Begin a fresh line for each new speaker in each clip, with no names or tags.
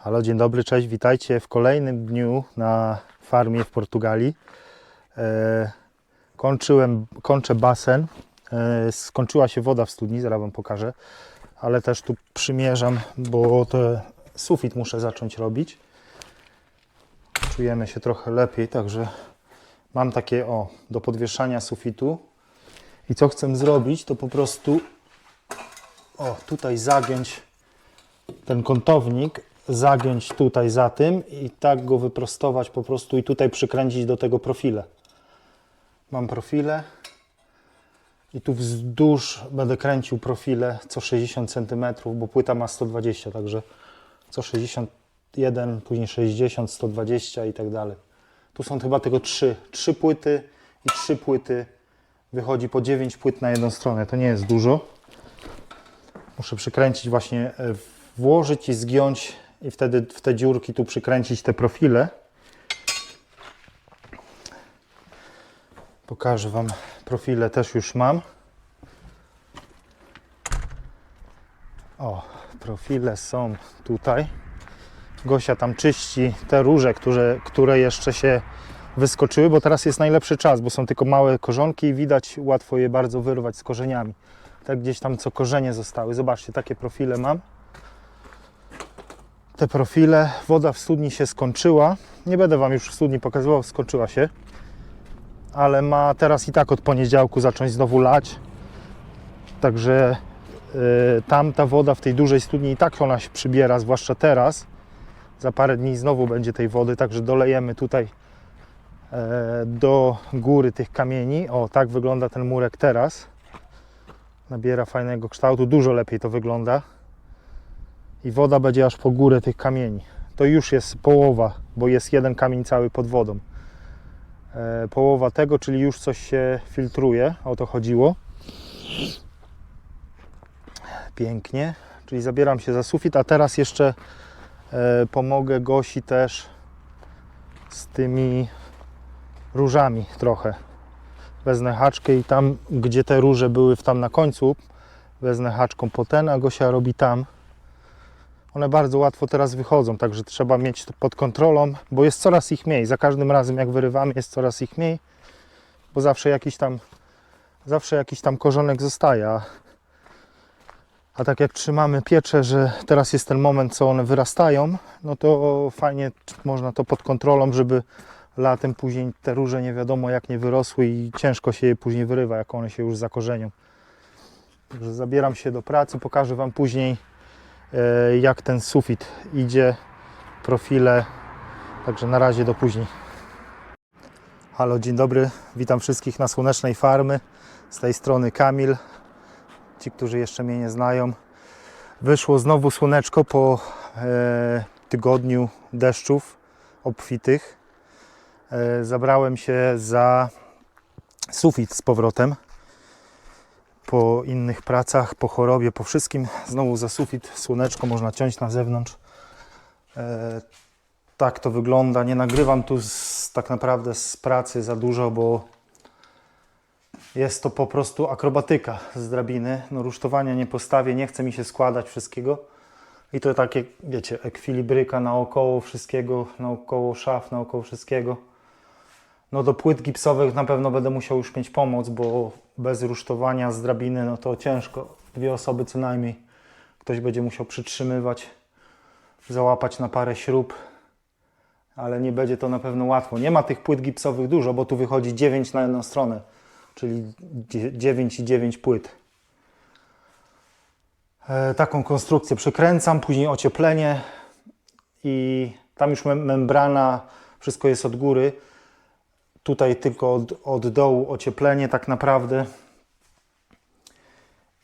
Halo, dzień dobry, cześć, witajcie w kolejnym dniu na farmie w Portugalii. Kończę basen, skończyła się woda w studni, zaraz Wam pokażę, ale też tu przymierzam, bo to sufit muszę zacząć robić. Czujemy się trochę lepiej, także mam takie do podwieszania sufitu. I co chcę zrobić, to po prostu tutaj zagiąć ten kątownik, zagiąć tutaj za tym i tak go wyprostować po prostu i tutaj przykręcić do tego profile. Mam profile i tu wzdłuż będę kręcił profile co 60 cm, bo płyta ma 120, także co 61, później 60, 120 i tak dalej. Tu są chyba tylko 3 płyty i 3 płyty. Wychodzi po 9 płyt na jedną stronę, to nie jest dużo. Muszę przykręcić właśnie, włożyć i zgiąć i wtedy w te dziurki tu przykręcić te profile. Pokażę Wam, profile też już mam. Profile są tutaj. Gosia tam czyści te róże, które jeszcze się wyskoczyły, bo teraz jest najlepszy czas, bo są tylko małe korzonki i widać, łatwo je bardzo wyrwać z korzeniami. Tak gdzieś tam co korzenie zostały. Zobaczcie, takie profile mam. Te profile, woda w studni się skończyła. Nie będę Wam już w studni pokazywał, skończyła się. Ale ma teraz i tak od poniedziałku zacząć znowu lać. Także tam ta woda w tej dużej studni i tak ona się przybiera, zwłaszcza teraz. Za parę dni znowu będzie tej wody, także dolejemy tutaj do góry tych kamieni. Tak wygląda ten murek teraz. Nabiera fajnego kształtu, dużo lepiej to wygląda. I woda będzie aż po górę tych kamieni. To już jest połowa, bo jest jeden kamień cały pod wodą. Połowa tego, czyli już coś się filtruje, o to chodziło. Pięknie, czyli zabieram się za sufit, a teraz jeszcze pomogę Gosi też z tymi różami trochę. Wezmę haczkę i tam, gdzie te róże były tam na końcu, wezmę haczką po ten, a Gosia robi tam. One bardzo łatwo teraz wychodzą, także trzeba mieć to pod kontrolą, bo jest coraz ich mniej. Za każdym razem jak wyrywamy, jest coraz ich mniej, bo zawsze jakiś tam korzonek zostaje. A tak jak trzymamy pieczę, że teraz jest ten moment, co one wyrastają, no to fajnie można to pod kontrolą, żeby latem później te róże nie wiadomo jak nie wyrosły i ciężko się je później wyrywa, jak one się już zakorzenią. Także zabieram się do pracy, pokażę Wam później, jak ten sufit idzie, profile, także na razie do później. Halo, dzień dobry, witam wszystkich na Słonecznej Farmy, z tej strony Kamil, ci, którzy jeszcze mnie nie znają. Wyszło znowu słoneczko po tygodniu deszczów obfitych. Zabrałem się za sufit z powrotem. Po innych pracach, po chorobie, po wszystkim, znowu za sufit, słoneczko można ciąć na zewnątrz. Tak to wygląda. Nie nagrywam tu tak naprawdę z pracy za dużo, bo jest to po prostu akrobatyka z drabiny. No, rusztowania nie postawię, nie chce mi się składać wszystkiego. I to takie, wiecie, ekwilibryka naokoło wszystkiego, naokoło szaf, naokoło wszystkiego. No do płyt gipsowych na pewno będę musiał już mieć pomoc, bo bez rusztowania z drabiny no to ciężko. 2 osoby co najmniej. Ktoś będzie musiał przytrzymywać, załapać na parę śrub, ale nie będzie to na pewno łatwo. Nie ma tych płyt gipsowych dużo, bo tu wychodzi 9 na jedną stronę, czyli 9 i 9 płyt. Taką konstrukcję przykręcam, później ocieplenie i tam już membrana, wszystko jest od góry. Tutaj tylko od dołu ocieplenie tak naprawdę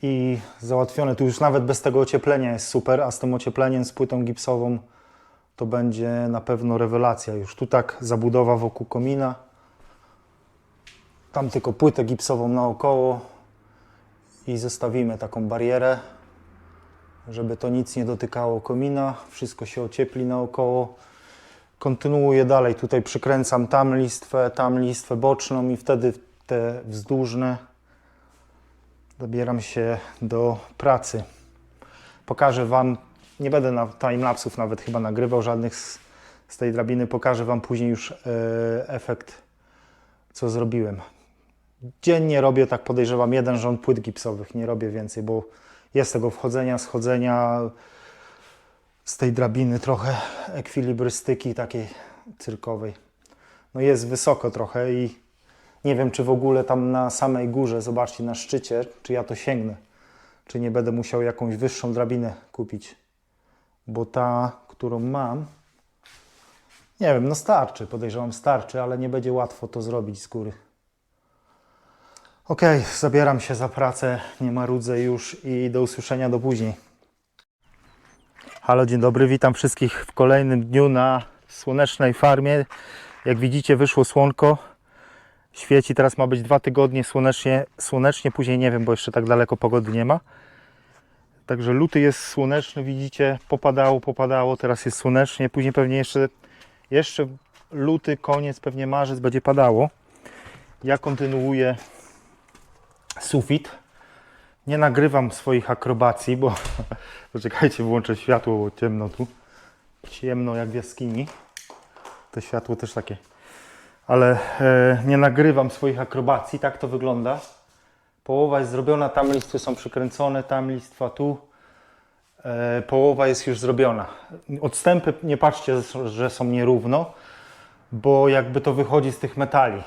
i załatwione. Tu już nawet bez tego ocieplenia jest super, a z tym ociepleniem, z płytą gipsową to będzie na pewno rewelacja. Już tu tak zabudowa wokół komina, tam tylko płytę gipsową naokoło i zostawimy taką barierę, żeby to nic nie dotykało komina, wszystko się ociepli naokoło. Kontynuuję dalej, tutaj przykręcam tam listwę boczną i wtedy te wzdłużne. Zabieram się do pracy. Pokażę Wam Nie będę na timelapsów nawet chyba nagrywał żadnych z tej drabiny. Pokażę Wam później już efekt, co zrobiłem. Dziennie robię, tak podejrzewam, 1 rząd płyt gipsowych. Nie robię więcej, bo jest tego wchodzenia, schodzenia z tej drabiny trochę ekwilibrystyki takiej cyrkowej. No jest wysoko trochę i nie wiem, czy w ogóle tam na samej górze, zobaczcie, na szczycie, czy ja to sięgnę. Czy nie będę musiał jakąś wyższą drabinę kupić. Bo ta, którą mam, nie wiem, no starczy, podejrzewam starczy, ale nie będzie łatwo to zrobić z góry. Ok, zabieram się za pracę, nie marudzę już i do usłyszenia do później. Halo, dzień dobry, witam wszystkich w kolejnym dniu na słonecznej farmie. Jak widzicie, wyszło słonko, świeci, teraz ma być 2 tygodnie słonecznie, później nie wiem, bo jeszcze tak daleko pogody nie ma. Także luty jest słoneczny, widzicie, popadało, teraz jest słonecznie, później pewnie jeszcze luty, koniec, pewnie marzec będzie padało. Ja kontynuuję sufit. Nie nagrywam swoich akrobacji, bo poczekajcie, włączę światło, bo ciemno tu. Ciemno jak w jaskini. To światło też takie. Ale nie nagrywam swoich akrobacji, tak to wygląda. Połowa jest zrobiona, tam listwy są przykręcone, tam listwa tu. Połowa jest już zrobiona. Odstępy, nie patrzcie, że są nierówno, bo jakby to wychodzi z tych metali.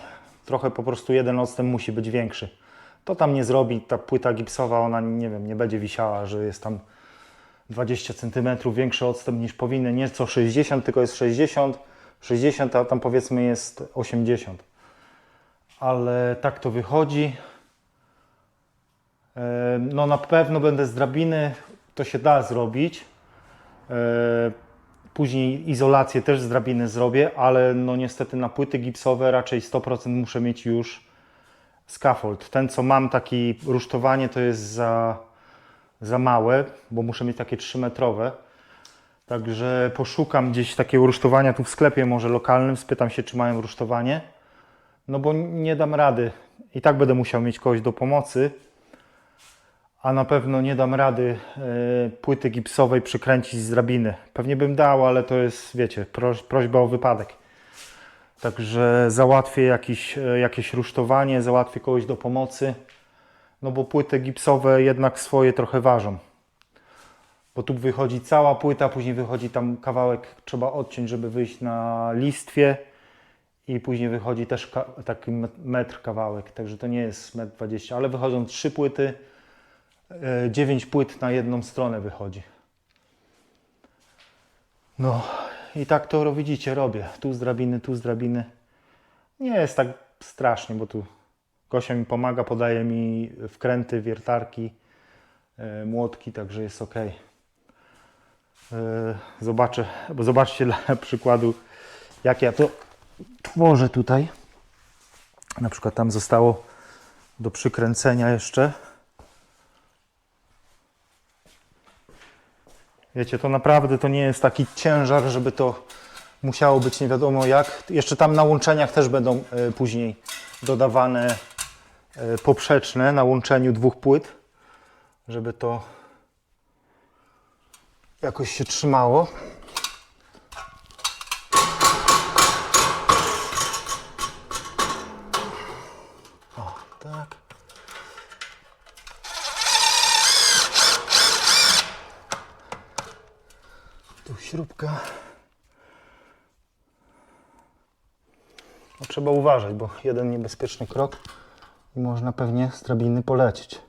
Trochę po prostu jeden odstęp musi być większy. To tam nie zrobi, ta płyta gipsowa, ona nie wiem, nie będzie wisiała, że jest tam 20 cm większy odstęp niż powinny. Nie co 60, tylko jest 60, a tam powiedzmy jest 80. Ale tak to wychodzi. No na pewno będę z drabiny, to się da zrobić. Później izolację też z drabiny zrobię, ale no niestety na płyty gipsowe raczej 100% muszę mieć już scaffold. Ten co mam, taki rusztowanie, to jest za małe, bo muszę mieć takie 3-metrowe. Także poszukam gdzieś takiego rusztowania tu w sklepie może lokalnym, spytam się, czy mają rusztowanie. No bo nie dam rady. I tak będę musiał mieć kogoś do pomocy. A na pewno nie dam rady płyty gipsowej przykręcić z drabiny. Pewnie bym dał, ale to jest, wiecie, prośba o wypadek. Także załatwię jakieś rusztowanie, załatwię kogoś do pomocy. No bo płyty gipsowe jednak swoje trochę ważą. Bo tu wychodzi cała płyta, później wychodzi tam kawałek, trzeba odciąć, żeby wyjść na listwie. I później wychodzi też taki metr kawałek, także to nie jest 1,20 m, ale wychodzą 3 płyty. 9 płyt na jedną stronę wychodzi. No i tak to widzicie, robię. Tu z drabiny, tu z drabiny. Nie jest tak strasznie, bo tu Gosia mi pomaga, podaje mi wkręty, wiertarki, młotki, także jest ok. Zobaczcie dla przykładu, jak ja to tworzę tutaj. Na przykład tam zostało do przykręcenia jeszcze. Wiecie, to naprawdę to nie jest taki ciężar, żeby to musiało być nie wiadomo jak. Jeszcze tam na łączeniach też będą później dodawane poprzeczne na łączeniu 2 płyt, żeby to jakoś się trzymało. O, tak. Tu śrubka. No, trzeba uważać, bo jeden niebezpieczny krok i można pewnie z drabiny polecieć.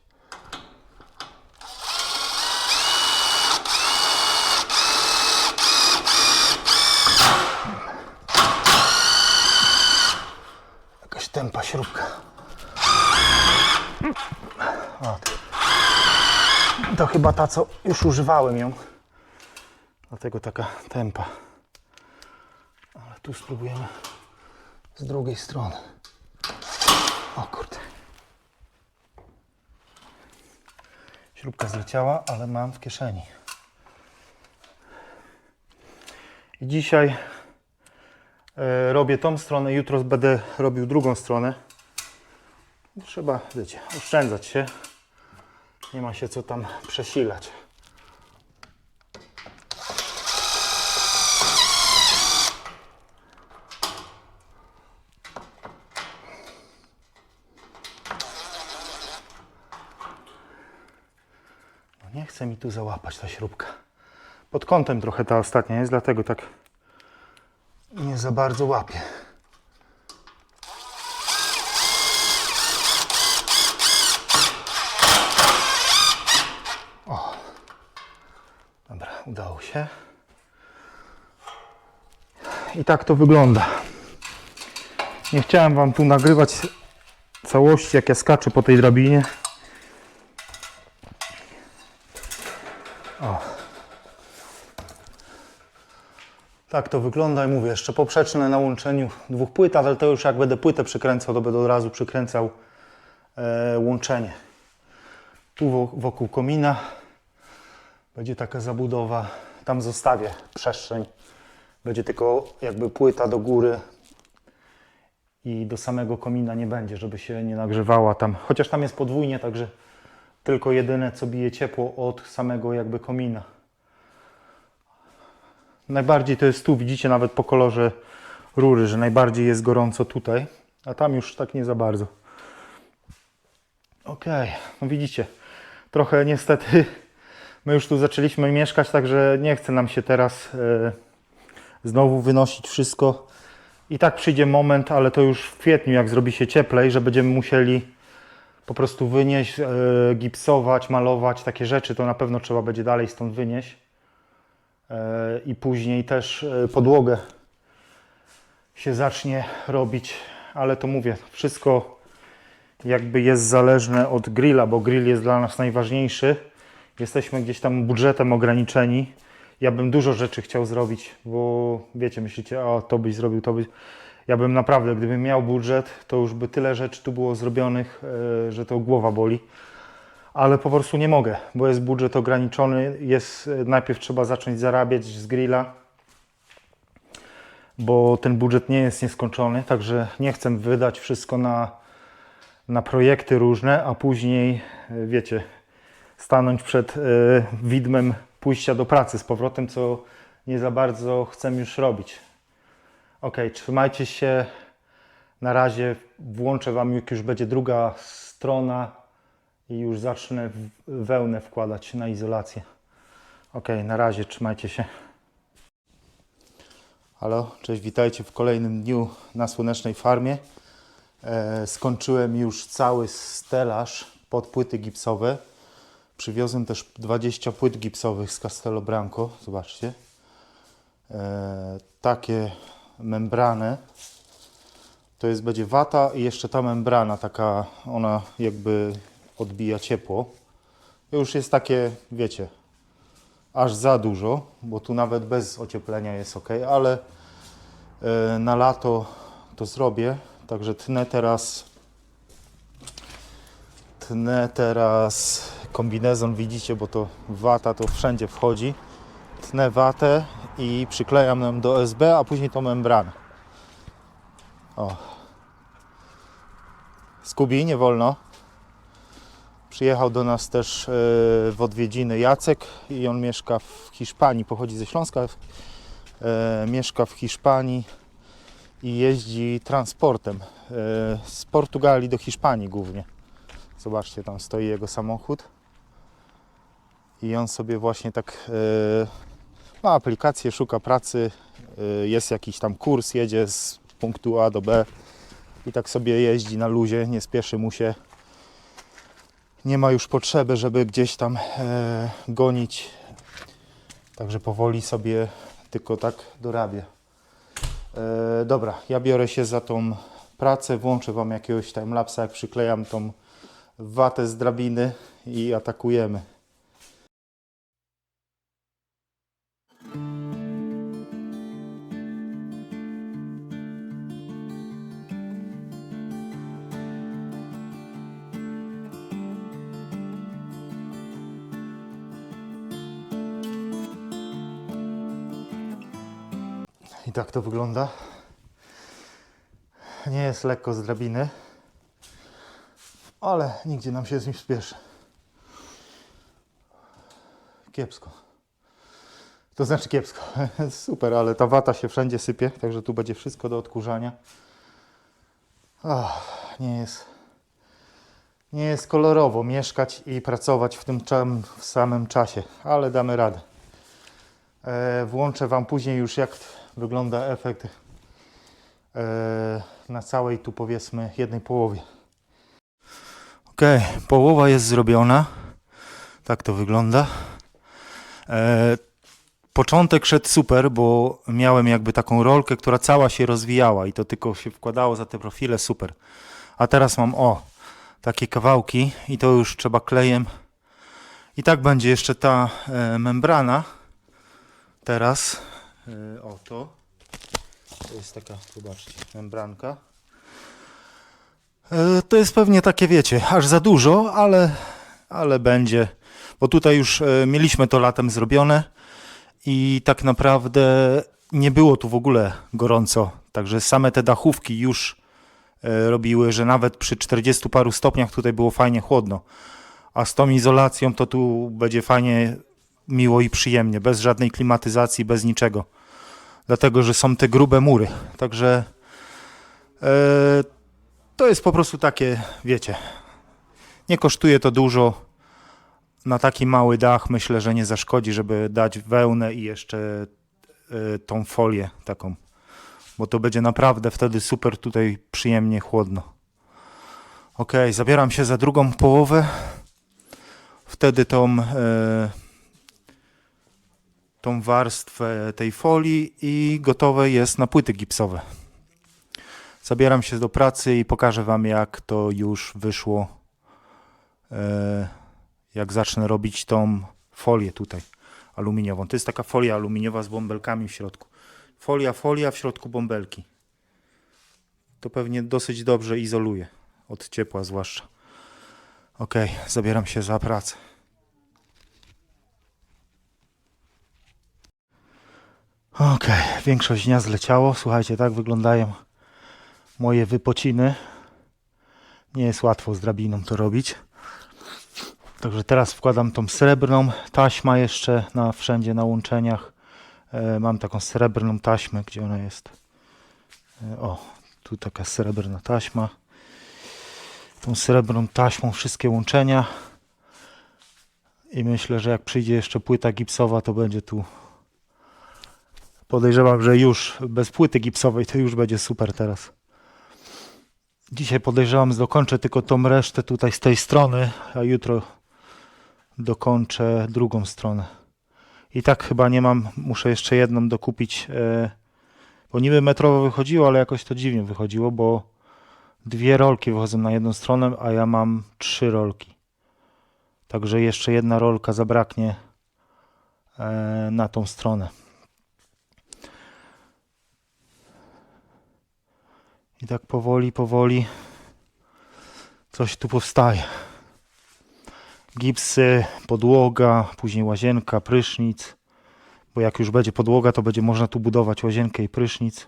Jakaś tępa śrubka. O, to chyba ta, co już używałem ją. Dlatego taka tempa. Ale tu spróbujemy z drugiej strony. O kurde. Śrubka zleciała, ale mam w kieszeni. I dzisiaj robię tą stronę, jutro będę robił drugą stronę. Trzeba, wiecie, oszczędzać się. Nie ma się co tam przesilać. chce mi tu załapać ta śrubka. Pod kątem trochę ta ostatnia jest, dlatego tak nie za bardzo łapie. O, dobra, udało się. I tak to wygląda. Nie chciałem Wam tu nagrywać całości, jak ja skaczę po tej drabinie. O. Tak to wygląda i mówię, jeszcze poprzeczne na łączeniu dwóch płyt, ale to już jak będę płytę przykręcał, to będę od razu przykręcał łączenie. Tu wokół komina będzie taka zabudowa, tam zostawię przestrzeń. Będzie tylko jakby płyta do góry i do samego komina nie będzie, żeby się nie nagrzewała tam. Chociaż tam jest podwójnie, także tylko jedyne co bije ciepło od samego jakby komina. Najbardziej to jest tu, widzicie nawet po kolorze rury, że najbardziej jest gorąco tutaj, a tam już tak nie za bardzo. Ok, no widzicie, trochę niestety my już tu zaczęliśmy mieszkać, także nie chce nam się teraz znowu wynosić wszystko. I tak przyjdzie moment, ale to już w kwietniu, jak zrobi się cieplej, że będziemy musieli po prostu wynieść, gipsować, malować, takie rzeczy, to na pewno trzeba będzie dalej stąd wynieść. I później też podłogę się zacznie robić, ale to mówię, wszystko jakby jest zależne od grilla, bo grill jest dla nas najważniejszy. Jesteśmy gdzieś tam budżetem ograniczeni. Ja bym dużo rzeczy chciał zrobić, bo wiecie, myślicie, o to byś zrobił, to byś... Ja bym naprawdę, gdybym miał budżet, to już by tyle rzeczy tu było zrobionych, że to głowa boli. Ale po prostu nie mogę, bo jest budżet ograniczony. Najpierw trzeba zacząć zarabiać z grilla, bo ten budżet nie jest nieskończony, także nie chcę wydać wszystko na projekty różne, a później, wiecie, stanąć przed widmem pójścia do pracy z powrotem, co nie za bardzo chcę już robić. Ok, trzymajcie się. Na razie włączę Wam, jak już będzie druga strona i już zacznę wełnę wkładać na izolację. Ok, na razie, trzymajcie się. Halo, cześć, witajcie w kolejnym dniu na Słonecznej Farmie. Skończyłem już cały stelaż pod płyty gipsowe. Przywiozłem też 20 płyt gipsowych z Castelo Branco, zobaczcie. Takie membrany. To będzie wata i jeszcze ta membrana, taka, ona jakby odbija ciepło. To już jest takie, wiecie, aż za dużo, bo tu nawet bez ocieplenia jest ok, ale na lato to zrobię. Także tnę teraz kombinezon, widzicie, bo to wata to wszędzie wchodzi. Tnę watę i przyklejam ją do SB, a później tą membranę. O. Skubi, nie wolno. Przyjechał do nas też w odwiedziny Jacek i on mieszka w Hiszpanii, pochodzi ze Śląska, mieszka w Hiszpanii i jeździ transportem z Portugalii do Hiszpanii głównie. Zobaczcie, tam stoi jego samochód i on sobie właśnie tak ma aplikację, szuka pracy, jest jakiś tam kurs, jedzie z punktu A do B i tak sobie jeździ na luzie, nie spieszy mu się. Nie ma już potrzeby, żeby gdzieś tam gonić. Także powoli sobie tylko tak dorabia. Dobra, ja biorę się za tą pracę, włączę Wam jakiegoś timelapsa, jak przyklejam tą watę z drabiny i atakujemy. I tak to wygląda. Nie jest lekko z drabiny, ale nigdzie nam się z nim spieszy. Kiepsko. To znaczy kiepsko. Super, ale ta wata się wszędzie sypie, także tu będzie wszystko do odkurzania. Nie jest kolorowo mieszkać i pracować w tym w samym czasie, ale damy radę. Włączę Wam później już, jak wygląda efekt na całej tu, powiedzmy, jednej połowie. Ok, połowa jest zrobiona. Tak to wygląda. Początek szedł super, bo miałem jakby taką rolkę, która cała się rozwijała i to tylko się wkładało za te profile, super. A teraz mam takie kawałki i to już trzeba klejem. I tak będzie jeszcze ta membrana. Teraz to jest taka, zobaczcie, membranka. To jest pewnie takie, wiecie, aż za dużo, ale będzie, bo tutaj już mieliśmy to latem zrobione i tak naprawdę nie było tu w ogóle gorąco, także same te dachówki już robiły, że nawet przy 40 paru stopniach tutaj było fajnie chłodno, a z tą izolacją to tu będzie fajnie, miło i przyjemnie, bez żadnej klimatyzacji, bez niczego, dlatego, że są te grube mury, także to jest po prostu takie, wiecie, nie kosztuje to dużo. Na taki mały dach myślę, że nie zaszkodzi, żeby dać wełnę i jeszcze tą folię taką. Bo to będzie naprawdę wtedy super tutaj przyjemnie chłodno. Ok, zabieram się za drugą połowę. Wtedy tą warstwę tej folii i gotowe jest na płyty gipsowe. Zabieram się do pracy i pokażę Wam, jak to już wyszło, jak zacznę robić tą folię tutaj aluminiową. To jest taka folia aluminiowa z bąbelkami w środku. Folia, w środku bąbelki. To pewnie dosyć dobrze izoluje, od ciepła zwłaszcza. Ok, zabieram się za pracę. Ok, większość dnia zleciało. Słuchajcie, tak wyglądają moje wypociny. Nie jest łatwo z drabiną to robić. Także teraz wkładam tą srebrną taśmę jeszcze wszędzie na łączeniach. Mam taką srebrną taśmę, gdzie ona jest. Tu taka srebrna taśma. Tą srebrną taśmą wszystkie łączenia. I myślę, że jak przyjdzie jeszcze płyta gipsowa, to będzie tu. Podejrzewam, że już bez płyty gipsowej to już będzie super teraz. Dzisiaj podejrzewam, że dokończę tylko tą resztę tutaj z tej strony, a jutro dokończę drugą stronę. I tak chyba nie mam, muszę jeszcze jedną dokupić, bo niby metrowo wychodziło, ale jakoś to dziwnie wychodziło, bo 2 rolki wychodzą na jedną stronę, a ja mam 3 rolki. Także jeszcze jedna rolka zabraknie na tą stronę. I tak powoli coś tu powstaje. Gipsy, podłoga, później łazienka, prysznic. Bo jak już będzie podłoga, to będzie można tu budować łazienkę i prysznic.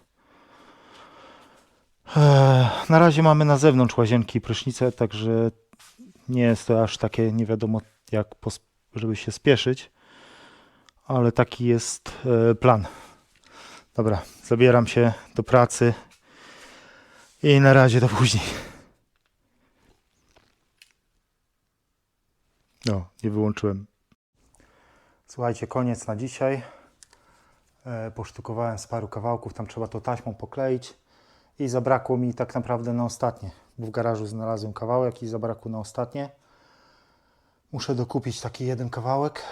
Na razie mamy na zewnątrz łazienki i prysznice, także nie jest to aż takie nie wiadomo jak, żeby się spieszyć. Ale taki jest plan. Dobra, zabieram się do pracy i na razie do później. Nie wyłączyłem. Słuchajcie, koniec na dzisiaj. Posztukowałem z paru kawałków, tam trzeba to taśmą pokleić i zabrakło mi tak naprawdę na ostatnie, bo w garażu znalazłem kawałek i zabrakło na ostatnie. Muszę dokupić taki jeden kawałek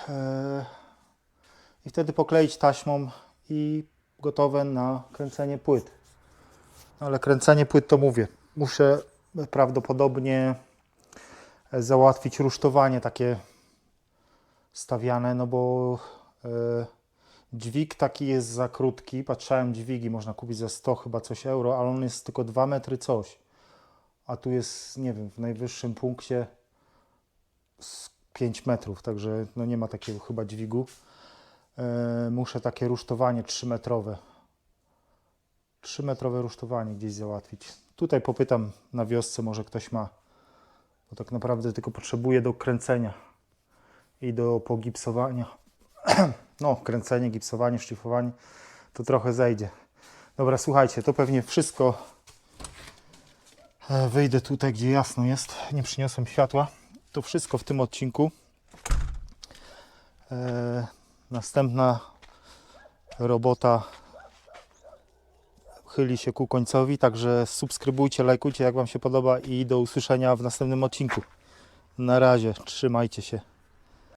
i wtedy pokleić taśmą i gotowe na kręcenie płyt. Ale kręcenie płyt to mówię, muszę prawdopodobnie załatwić rusztowanie takie stawiane, no bo dźwig taki jest za krótki. Patrzałem, dźwigi można kupić za 100 chyba coś euro, ale on jest tylko 2 metry coś. A tu jest, nie wiem, w najwyższym punkcie 5 metrów, także no nie ma takiego chyba dźwigu. Muszę takie rusztowanie 3-metrowe. 3-metrowe rusztowanie gdzieś załatwić. Tutaj popytam na wiosce, może ktoś ma. Bo tak naprawdę tylko potrzebuję do kręcenia i do pogipsowania. No, kręcenie, gipsowanie, szlifowanie to trochę zejdzie. Dobra, słuchajcie, to pewnie wszystko Wyjdę tutaj, gdzie jasno jest. Nie przyniosłem światła. To wszystko w tym odcinku. Następna robota chyli się ku końcowi, także subskrybujcie, lajkujcie, jak Wam się podoba i do usłyszenia w następnym odcinku. Na razie, trzymajcie się.